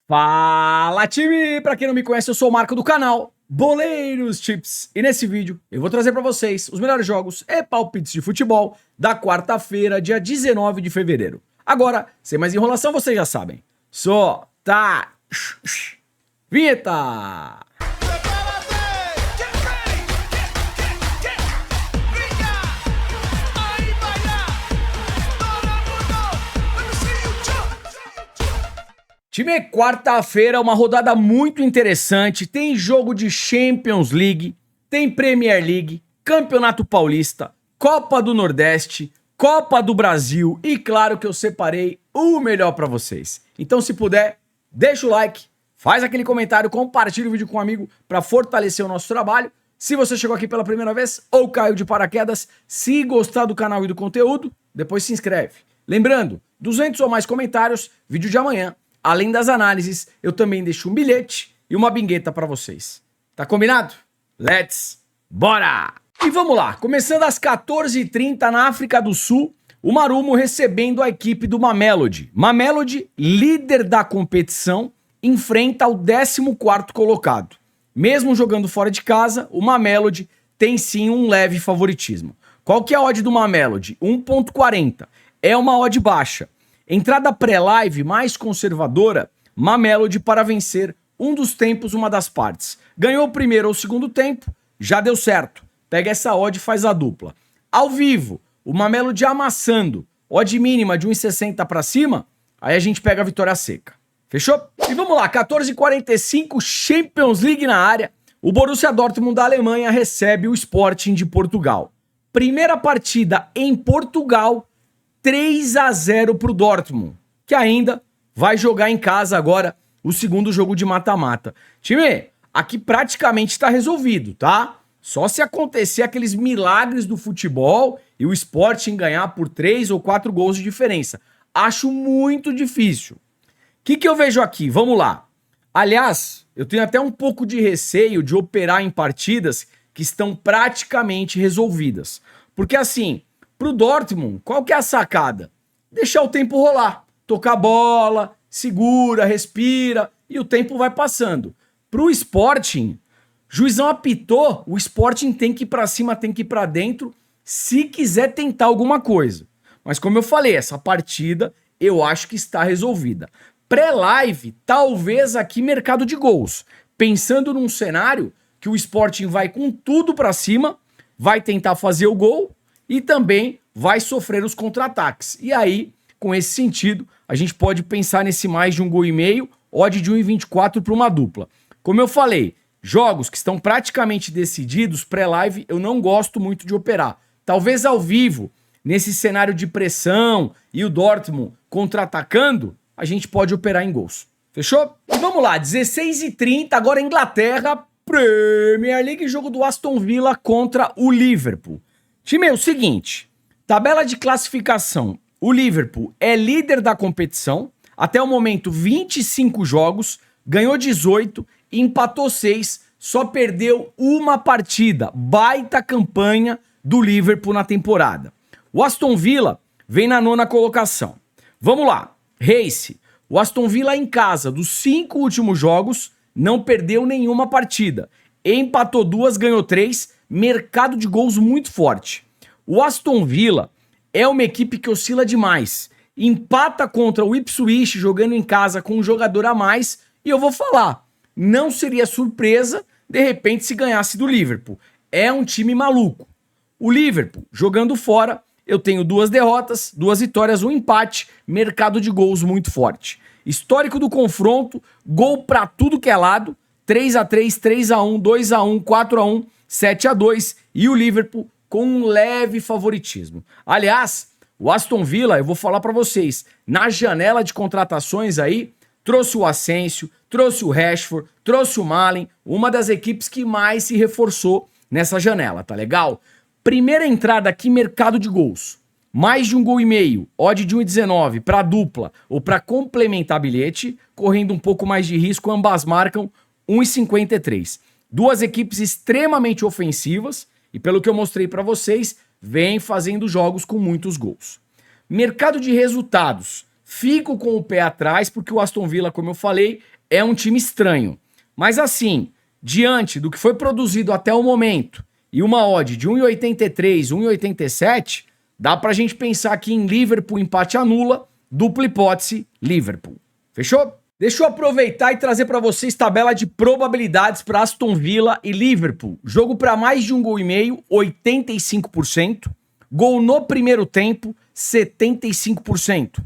Fala, time! Pra quem não me conhece, eu sou o Marco do canal Boleiros Chips. E nesse vídeo eu vou trazer pra vocês os melhores jogos e palpites de futebol da quarta-feira, dia 19 de fevereiro. Agora, sem mais enrolação, vocês já sabem. Solta! Vinheta! Time, quarta-feira é uma rodada muito interessante, tem jogo de Champions League, tem Premier League, Campeonato Paulista, Copa do Nordeste, Copa do Brasil e claro que eu separei o melhor pra vocês. Então se puder, deixa o like, faz aquele comentário, compartilha o vídeo com um amigo pra fortalecer o nosso trabalho. Se você chegou aqui pela primeira vez ou caiu de paraquedas, se gostar do canal e do conteúdo, depois se inscreve. Lembrando, 200 ou mais comentários, vídeo de amanhã. Além das análises, eu também deixo um bilhete e uma bingueta pra vocês. Tá combinado? Let's bora! E vamos lá, começando às 14h30 na África do Sul, o Marumo recebendo a equipe do Mamelodi. Mamelodi, líder da competição, enfrenta o 14º colocado. Mesmo jogando fora de casa, o Mamelodi tem sim um leve favoritismo. Qual que é a odd do Mamelodi? 1.40. É uma odd baixa. Entrada pré-live mais conservadora, Mamelodi para vencer um dos tempos, uma das partes. Ganhou o primeiro ou o segundo tempo, já deu certo. Pega essa odd e faz a dupla. Ao vivo, o Mamelodi amassando, odd mínima de 1,60 para cima, aí a gente pega a vitória seca. Fechou? E vamos lá, 14h45, Champions League na área. O Borussia Dortmund da Alemanha recebe o Sporting de Portugal. Primeira partida em Portugal, 3-0 pro Dortmund, que ainda vai jogar em casa agora o segundo jogo de mata-mata. Time, aqui praticamente está resolvido, tá? Só se acontecer aqueles milagres do futebol e o Sporting ganhar por 3 ou 4 gols de diferença. Acho muito difícil. O que eu vejo aqui? Vamos lá. Aliás, eu tenho até um pouco de receio de operar em partidas que estão praticamente resolvidas. Porque assim, pro Dortmund, qual que é a sacada? Deixar o tempo rolar, tocar bola, segura, respira e o tempo vai passando. Pro Sporting, juizão apitou, o Sporting tem que ir pra cima, tem que ir pra dentro, se quiser tentar alguma coisa. Mas como eu falei, essa partida eu acho que está resolvida. Pré-live, talvez aqui mercado de gols. Pensando num cenário que o Sporting vai com tudo pra cima, vai tentar fazer o gol, e também vai sofrer os contra-ataques. E aí, com esse sentido, a gente pode pensar nesse mais de 1,5 gol, odd de 1,24 para uma dupla. Como eu falei, jogos que estão praticamente decididos, pré-live, eu não gosto muito de operar. Talvez ao vivo, nesse cenário de pressão e o Dortmund contra-atacando, a gente pode operar em gols. Fechou? E vamos lá, 16h30, agora Inglaterra, Premier League, jogo do Aston Villa contra o Liverpool. Time, é o seguinte, tabela de classificação, o Liverpool é líder da competição, até o momento 25 jogos, ganhou 18, empatou 6, só perdeu uma partida, baita campanha do Liverpool na temporada. O Aston Villa vem na 9ª colocação. Vamos lá, Race, o Aston Villa em casa, dos 5 últimos jogos, não perdeu nenhuma partida, empatou 2, ganhou 3, mercado de gols muito forte. O Aston Villa é uma equipe que oscila demais. Empata contra o Ipswich jogando em casa com um jogador a mais. E eu vou falar, não seria surpresa de repente se ganhasse do Liverpool. É um time maluco. O Liverpool jogando fora, eu tenho 2 derrotas, 2 vitórias, 1 empate, mercado de gols muito forte. Histórico do confronto, gol pra tudo que é lado, 3-3, 3-1, 2-1, 4-1, 7-2 e o Liverpool com um leve favoritismo. Aliás, o Aston Villa, eu vou falar pra vocês, na janela de contratações aí, trouxe o Asensio, trouxe o Rashford, trouxe o Malen, uma das equipes que mais se reforçou nessa janela, tá legal? Primeira entrada aqui, mercado de gols. Mais de 1,5 gol, odd de 1,19 pra dupla ou pra complementar bilhete, correndo um pouco mais de risco, ambas marcam 1,53. Duas equipes extremamente ofensivas e, pelo que eu mostrei para vocês, vem fazendo jogos com muitos gols. Mercado de resultados. Fico com o pé atrás porque o Aston Villa, como eu falei, é um time estranho. Mas assim, diante do que foi produzido até o momento e uma odd de 1,83, 1,87, dá pra gente pensar aqui em Liverpool empate anula, dupla hipótese Liverpool. Fechou? Deixa eu aproveitar e trazer pra vocês tabela de probabilidades para Aston Villa e Liverpool. Jogo para mais de 1,5 gol, 85%. Gol no primeiro tempo, 75%.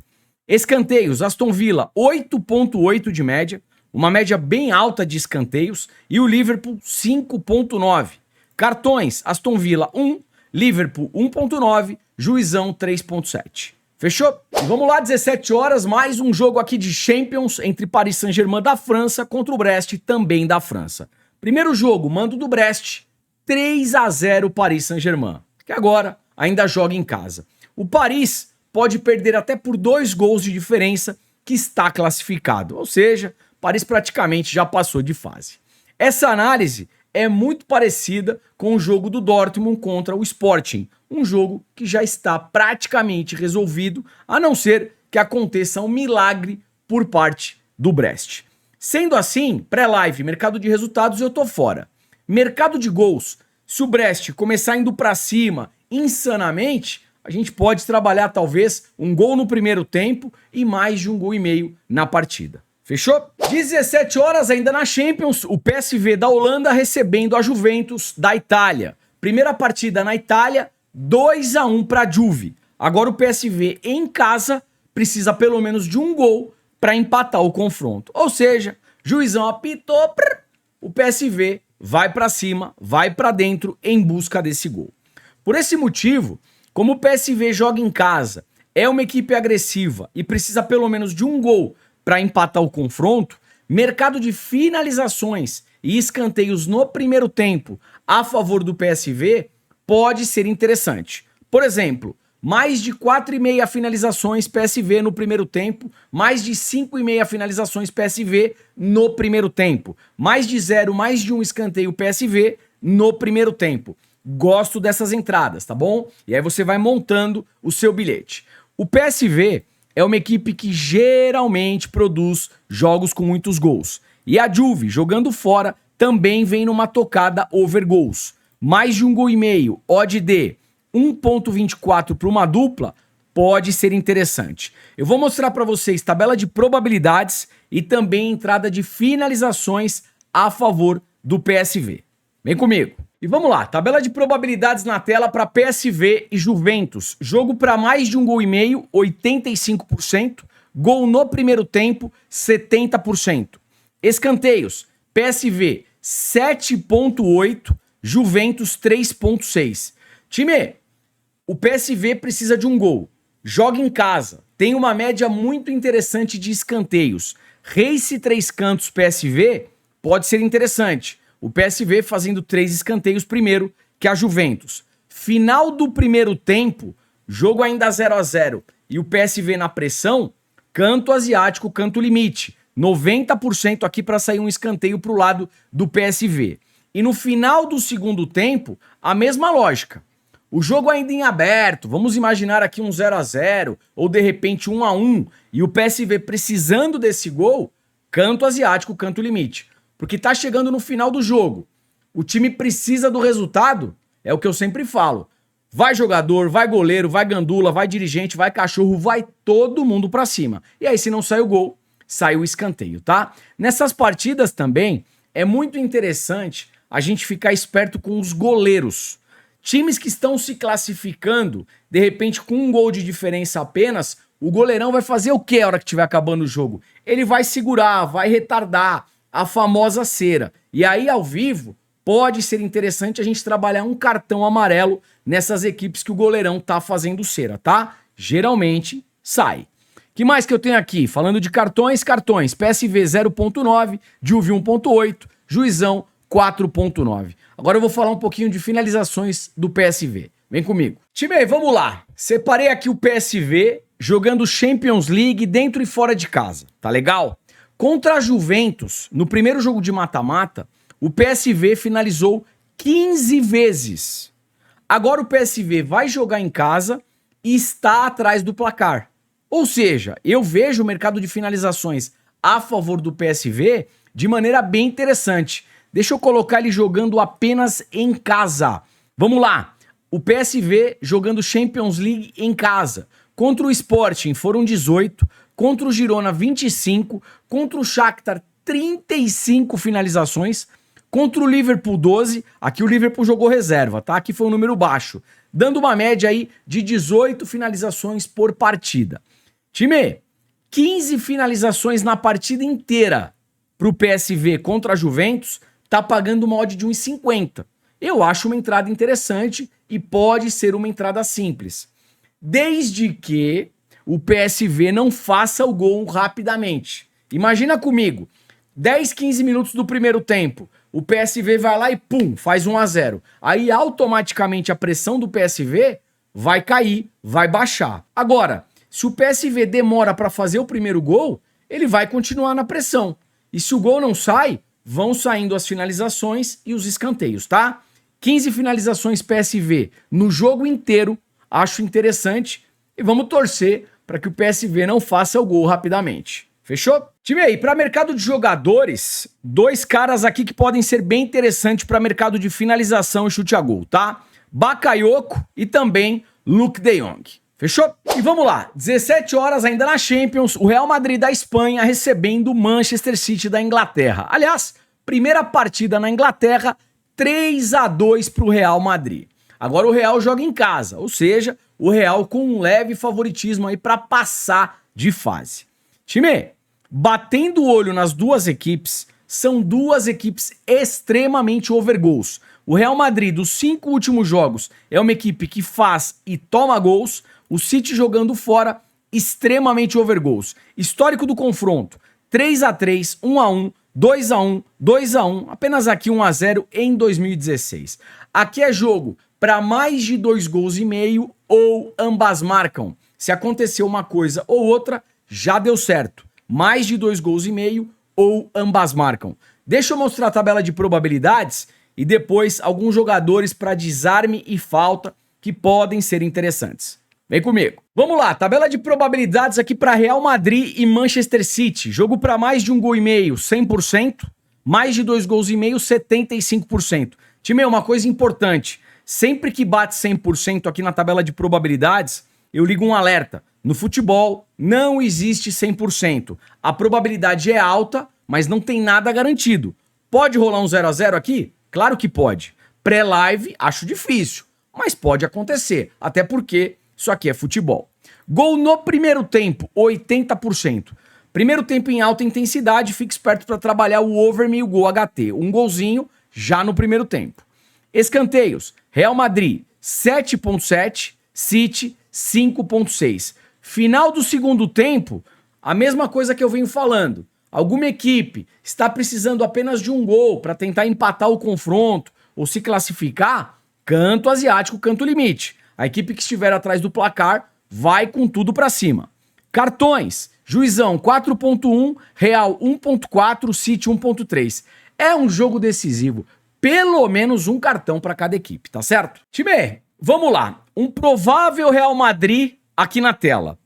Escanteios, Aston Villa, 8,8 de média. Uma média bem alta de escanteios. E o Liverpool, 5,9. Cartões, Aston Villa, 1. Liverpool, 1,9. Juizão, 3,7. Fechou? E vamos lá, 17 horas, mais um jogo aqui de Champions entre Paris Saint-Germain da França contra o Brest, também da França. Primeiro jogo, mando do Brest, 3-0 Paris Saint-Germain, que agora ainda joga em casa. O Paris pode perder até por 2 gols de diferença, que está classificado, ou seja, Paris praticamente já passou de fase. Essa análise é muito parecida com o jogo do Dortmund contra o Sporting, um jogo que já está praticamente resolvido, a não ser que aconteça um milagre por parte do Brest. Sendo assim, pré-live, mercado de resultados, eu tô fora. Mercado de gols, se o Brest começar indo pra cima insanamente, a gente pode trabalhar talvez um gol no primeiro tempo e mais de 1,5 gols na partida. Fechou? 17 horas ainda na Champions, o PSV da Holanda recebendo a Juventus da Itália. Primeira partida na Itália, 2-1 para a Juve. Agora o PSV em casa precisa pelo menos de 1 gol para empatar o confronto. Ou seja, juizão apitou, o PSV vai para cima, vai para dentro em busca desse gol. Por esse motivo, como o PSV joga em casa, é uma equipe agressiva e precisa pelo menos de 1 gol para empatar o confronto, mercado de finalizações e escanteios no primeiro tempo a favor do PSV pode ser interessante. Por exemplo, mais de 4,5 finalizações PSV no primeiro tempo, mais de 5,5 finalizações PSV no primeiro tempo, mais de 0, mais de 1 escanteio PSV no primeiro tempo. Gosto dessas entradas, tá bom? E aí você vai montando o seu bilhete. O PSV é uma equipe que geralmente produz jogos com muitos gols. E a Juve, jogando fora, também vem numa tocada over gols. Mais de 1,5 gol, odd de 1,24 para uma dupla, pode ser interessante. Eu vou mostrar para vocês tabela de probabilidades e também entrada de finalizações a favor do PSV. Vem comigo. E vamos lá, tabela de probabilidades na tela para PSV e Juventus. Jogo para mais de 1,5 gol, 85%. Gol no primeiro tempo, 70%. Escanteios, PSV 7,8, Juventus 3,6. Time, o PSV precisa de 1 gol. Joga em casa. Tem uma média muito interessante de escanteios. Race 3 cantos PSV pode ser interessante. O PSV fazendo 3 escanteios primeiro que a Juventus. Final do primeiro tempo, jogo ainda 0-0 e o PSV na pressão, canto asiático, canto limite. 90% aqui para sair um escanteio para o lado do PSV. E no final do segundo tempo, a mesma lógica. O jogo ainda em aberto, vamos imaginar aqui um 0-0 ou de repente 1-1 e o PSV precisando desse gol, canto asiático, canto limite. Porque tá chegando no final do jogo. O time precisa do resultado, é o que eu sempre falo. Vai jogador, vai goleiro, vai gandula, vai dirigente, vai cachorro, vai todo mundo pra cima. E aí se não sai o gol, sai o escanteio, tá? Nessas partidas também é muito interessante a gente ficar esperto com os goleiros. Times que estão se classificando, de repente com 1 gol de diferença apenas, o goleirão vai fazer o que a hora que estiver acabando o jogo? Ele vai segurar, vai retardar a famosa cera. E aí, ao vivo, pode ser interessante a gente trabalhar um cartão amarelo nessas equipes que o goleirão tá fazendo cera, tá? Geralmente, sai. Que mais que eu tenho aqui? Falando de cartões, PSV 0,9, Juve 1,8, Juizão 4,9. Agora eu vou falar um pouquinho de finalizações do PSV. Vem comigo. Time, vamos lá. Separei aqui o PSV jogando Champions League dentro e fora de casa. Tá legal? Contra a Juventus, no primeiro jogo de mata-mata, o PSV finalizou 15 vezes. Agora o PSV vai jogar em casa e está atrás do placar. Ou seja, eu vejo o mercado de finalizações a favor do PSV de maneira bem interessante. Deixa eu colocar ele jogando apenas em casa. Vamos lá. O PSV jogando Champions League em casa. Contra o Sporting foram 18, contra o Girona 25, contra o Shakhtar 35 finalizações, contra o Liverpool 12, aqui o Liverpool jogou reserva, tá? Aqui foi um número baixo, dando uma média aí de 18 finalizações por partida. Time, 15 finalizações na partida inteira pro PSV contra a Juventus, tá pagando uma odd de 1,50. Eu acho uma entrada interessante e pode ser uma entrada simples. Desde que o PSV não faça o gol rapidamente. Imagina comigo, 10, 15 minutos do primeiro tempo, o PSV vai lá e pum, faz 1-0. Aí automaticamente a pressão do PSV vai cair, vai baixar. Agora, se o PSV demora para fazer o primeiro gol, ele vai continuar na pressão. E se o gol não sai, vão saindo as finalizações e os escanteios, tá? 15 finalizações PSV no jogo inteiro, acho interessante. E vamos torcer para que o PSV não faça o gol rapidamente. Fechou? Time aí, para mercado de jogadores, dois caras aqui que podem ser bem interessantes para mercado de finalização e chute a gol, tá? Bakayoko e também Luuk de Jong. Fechou? E vamos lá, 17 horas ainda na Champions, o Real Madrid da Espanha recebendo o Manchester City da Inglaterra. Aliás, primeira partida na Inglaterra, 3-2 para o Real Madrid. Agora o Real joga em casa, ou seja, o Real com um leve favoritismo aí para passar de fase. Time, batendo o olho nas duas equipes, são duas equipes extremamente overgoals. O Real Madrid, dos 5 últimos jogos, é uma equipe que faz e toma gols. O City jogando fora, extremamente overgoals. Histórico do confronto, 3-3, 1-1, 2-1, 2-1, apenas aqui 1-0 em 2016. Aqui é jogo para mais de 2 gols e meio ou ambas marcam. Se acontecer uma coisa ou outra, já deu certo. Mais de 2 gols e meio ou ambas marcam. Deixa eu mostrar a tabela de probabilidades e depois alguns jogadores para desarme e falta que podem ser interessantes. Vem comigo. Vamos lá, tabela de probabilidades aqui para Real Madrid e Manchester City. Jogo para mais de 1 gol e meio, 100%. Mais de 2 gols e meio, 75%. Time, uma coisa importante. Sempre que bate 100% aqui na tabela de probabilidades, eu ligo um alerta. No futebol, não existe 100%. A probabilidade é alta, mas não tem nada garantido. Pode rolar um 0-0 aqui? Claro que pode. Pré-live, acho difícil, mas pode acontecer. Até porque isso aqui é futebol. Gol no primeiro tempo, 80%. Primeiro tempo em alta intensidade, fique esperto para trabalhar o over e o gol HT. Um golzinho já no primeiro tempo. Escanteios, Real Madrid 7.7, City 5.6. Final do segundo tempo, a mesma coisa que eu venho falando. Alguma equipe está precisando apenas de um gol para tentar empatar o confronto ou se classificar, canto asiático, canto limite. A equipe que estiver atrás do placar vai com tudo para cima. Cartões, Juizão 4.1, Real 1.4, City 1.3. É um jogo decisivo. Pelo menos um cartão para cada equipe, tá certo? Time, vamos lá. Um provável Real Madrid aqui na tela.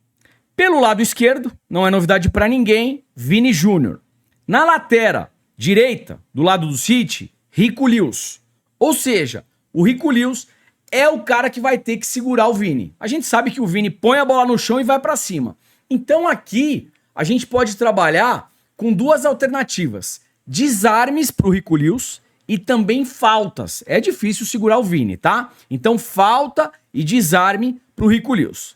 Pelo lado esquerdo, não é novidade para ninguém, Vini Júnior. Na lateral direita, do lado do City, Rico Lewis. Ou seja, o Rico Lewis é o cara que vai ter que segurar o Vini. A gente sabe que o Vini põe a bola no chão e vai para cima. Então aqui a gente pode trabalhar com duas alternativas. Desarmes para o Rico Lewis e também faltas. É difícil segurar o Vini, tá? Então falta e desarme para o Rico Lewis.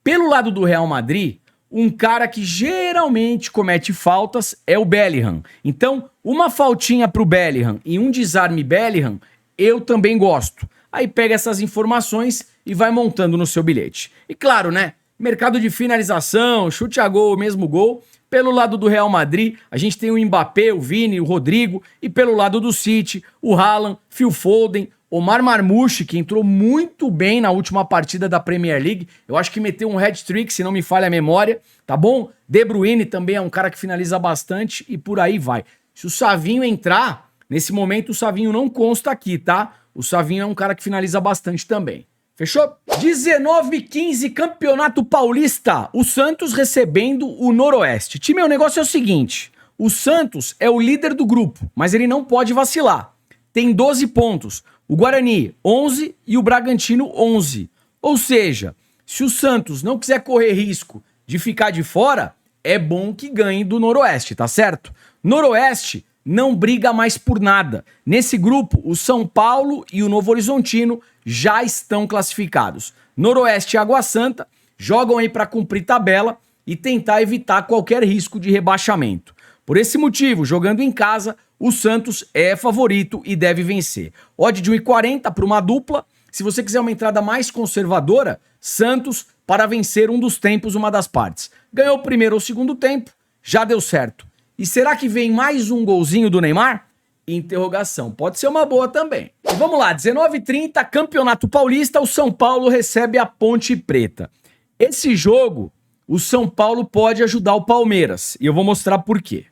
Pelo lado do Real Madrid, um cara que geralmente comete faltas é o Bellingham. Então, uma faltinha pro Bellingham e um desarme Bellingham, eu também gosto. Aí pega essas informações e vai montando no seu bilhete. E claro, né? Mercado de finalização, chute a gol, mesmo gol. Pelo lado do Real Madrid, a gente tem o Mbappé, o Vini, o Rodrigo. E pelo lado do City, o Haaland, Phil Foden, Omar Marmouche, que entrou muito bem na última partida da Premier League. Eu acho que meteu um hat-trick, se não me falha a memória, tá bom? De Bruyne também é um cara que finaliza bastante e por aí vai. Se o Savinho entrar, nesse momento o Savinho não consta aqui, tá? O Savinho é um cara que finaliza bastante também. Fechou? 19h15, Campeonato Paulista. O Santos recebendo o Noroeste. Time, o negócio é o seguinte. O Santos é o líder do grupo, mas ele não pode vacilar. Tem 12 pontos. O Guarani, 11 e o Bragantino, 11. Ou seja, se o Santos não quiser correr risco de ficar de fora, é bom que ganhe do Noroeste, tá certo? Noroeste não briga mais por nada. Nesse grupo, o São Paulo e o Novo Horizontino já estão classificados. Noroeste e Água Santa jogam aí para cumprir tabela e tentar evitar qualquer risco de rebaixamento. Por esse motivo, jogando em casa, o Santos é favorito e deve vencer. Odd de 1,40 para uma dupla. Se você quiser uma entrada mais conservadora, Santos para vencer um dos tempos, uma das partes. Ganhou o primeiro ou segundo tempo, já deu certo. E será que vem mais um golzinho do Neymar? Interrogação. Pode ser uma boa também. E vamos lá, 19h30, Campeonato Paulista, o São Paulo recebe a Ponte Preta. Esse jogo, o São Paulo pode ajudar o Palmeiras. E eu vou mostrar por quê.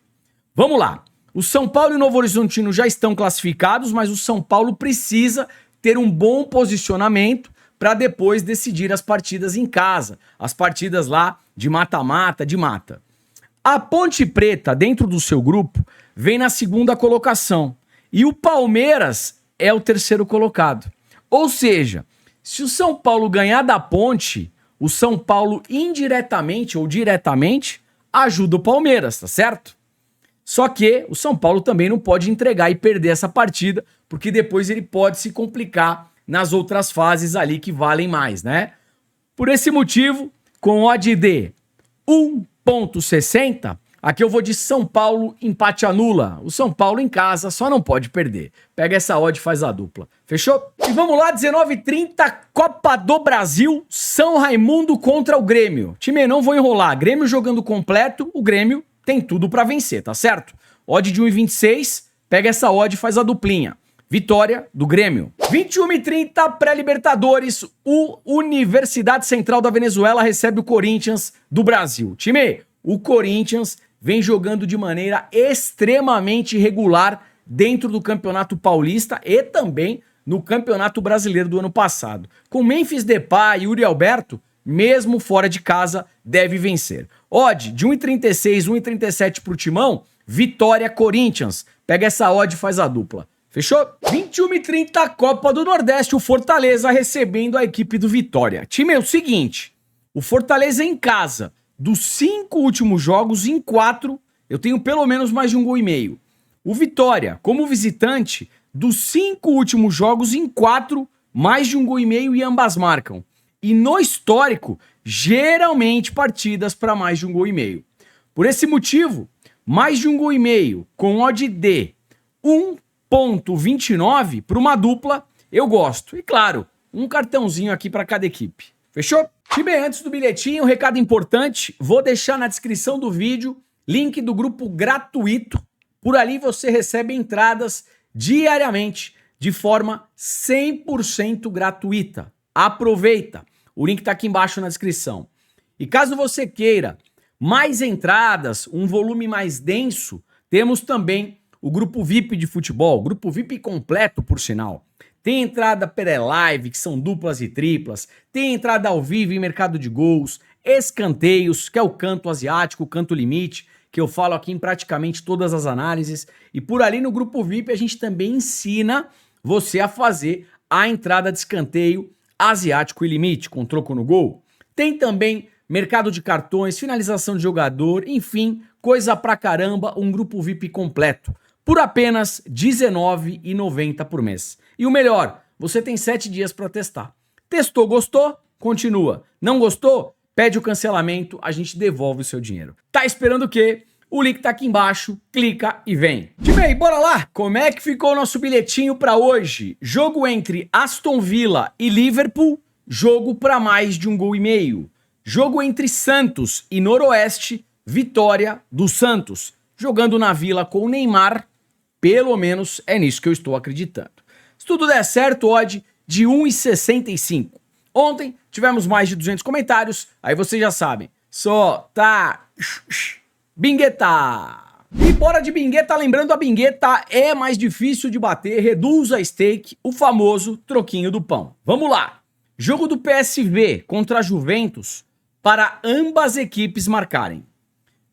Vamos lá. O São Paulo e o Novo Horizontino já estão classificados, mas o São Paulo precisa ter um bom posicionamento para depois decidir as partidas em casa. As partidas lá de mata-mata, de mata. A Ponte Preta, dentro do seu grupo, vem na segunda colocação. E o Palmeiras é o terceiro colocado. Ou seja, se o São Paulo ganhar da Ponte, o São Paulo indiretamente ou diretamente ajuda o Palmeiras, tá certo? Só que o São Paulo também não pode entregar e perder essa partida, porque depois ele pode se complicar nas outras fases ali que valem mais, né? Por esse motivo, com odd de 1,60, aqui eu vou de São Paulo, empate anula. O São Paulo em casa só não pode perder. Pega essa odd e faz a dupla. Fechou? E vamos lá, 19h30, Copa do Brasil, São Raimundo contra o Grêmio. Time, não vou enrolar. Grêmio jogando completo, o Grêmio tem tudo pra vencer, tá certo? Odd de 1,26, pega essa odd e faz a duplinha. Vitória do Grêmio. 21h30, pré-Libertadores, o Universidade Central da Venezuela recebe o Corinthians do Brasil. Time, o Corinthians vem jogando de maneira extremamente regular dentro do Campeonato Paulista e também no Campeonato Brasileiro do ano passado. Com Memphis Depay e Yuri Alberto, mesmo fora de casa, deve vencer. Odd de 1,36, 1,37 pro Timão, Vitória Corinthians. Pega essa odd e faz a dupla. Fechou? 21h30, Copa do Nordeste, o Fortaleza recebendo a equipe do Vitória. Time, é o seguinte, o Fortaleza em casa, dos 5 últimos jogos, em 4, eu tenho pelo menos mais de 1,5 gol. O Vitória, como visitante, dos 5 últimos jogos, em 4, mais de 1,5 gol e ambas marcam. E no histórico, geralmente partidas para mais de 1,5 gol. Por esse motivo, mais de 1,5 gol com odd de 1,29 para uma dupla, eu gosto. E claro, um cartãozinho aqui para cada equipe. Fechou? E bem, antes do bilhetinho, um recado importante, vou deixar na descrição do vídeo link do grupo gratuito. Por ali você recebe entradas diariamente de forma 100% gratuita. Aproveita! O link está aqui embaixo na descrição. E caso você queira mais entradas, um volume mais denso, temos também o grupo VIP de futebol, grupo VIP completo, por sinal. Tem entrada pré-live, que são duplas e triplas, tem entrada ao vivo em mercado de gols, escanteios, que é o canto asiático, o canto limite, que eu falo aqui em praticamente todas as análises. E por ali no grupo VIP a gente também ensina você a fazer a entrada de escanteio asiático e limite, com troco no gol. Tem também mercado de cartões, finalização de jogador, enfim, coisa pra caramba, um grupo VIP completo, por apenas R$19,90 por mês. E o melhor, você tem 7 dias para testar. Testou, gostou? Continua. Não gostou? Pede o cancelamento, a gente devolve o seu dinheiro. Tá esperando o quê? O link tá aqui embaixo, clica e vem. Time aí, bora lá! Como é que ficou o nosso bilhetinho para hoje? Jogo entre Aston Villa e Liverpool, jogo para mais de 1,5 gol. Jogo entre Santos e Noroeste, vitória do Santos. Jogando na Vila com o Neymar, pelo menos é nisso que eu estou acreditando. Se tudo der certo, odd de 1,65. Ontem tivemos mais de 200 comentários, aí vocês já sabem. Só tá... Bingueta! E bora de bingueta, lembrando, a bingueta é mais difícil de bater, reduz a stake, o famoso troquinho do pão. Vamos lá! Jogo do PSV contra a Juventus para ambas equipes marcarem.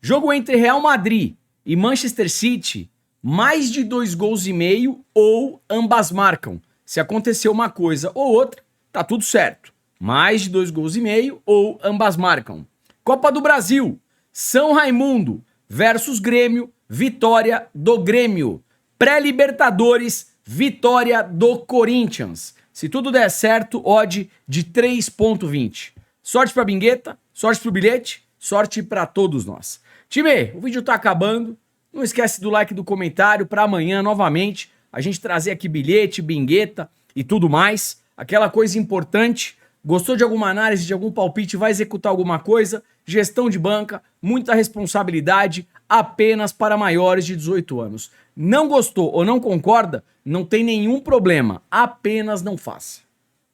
Jogo entre Real Madrid e Manchester City, mais de 2 gols e meio ou ambas marcam. Se acontecer uma coisa ou outra, tá tudo certo. Mais de 2 gols e meio ou ambas marcam. Copa do Brasil, São Raimundo versus Grêmio, vitória do Grêmio. Pré-Libertadores, vitória do Corinthians. Se tudo der certo, odd de 3,20. Sorte pra Bingueta, sorte pro bilhete, sorte pra todos nós. Time, o vídeo tá acabando. Não esquece do like e do comentário para amanhã, novamente, a gente trazer aqui bilhete, Bingueta e tudo mais. Aquela coisa importante. Gostou de alguma análise, de algum palpite, vai executar alguma coisa? Gestão de banca, muita responsabilidade, apenas para maiores de 18 anos. Não gostou ou não concorda? Não tem nenhum problema, apenas não faça.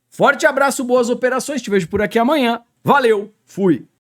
Forte abraço, boas operações, te vejo por aqui amanhã. Valeu, fui!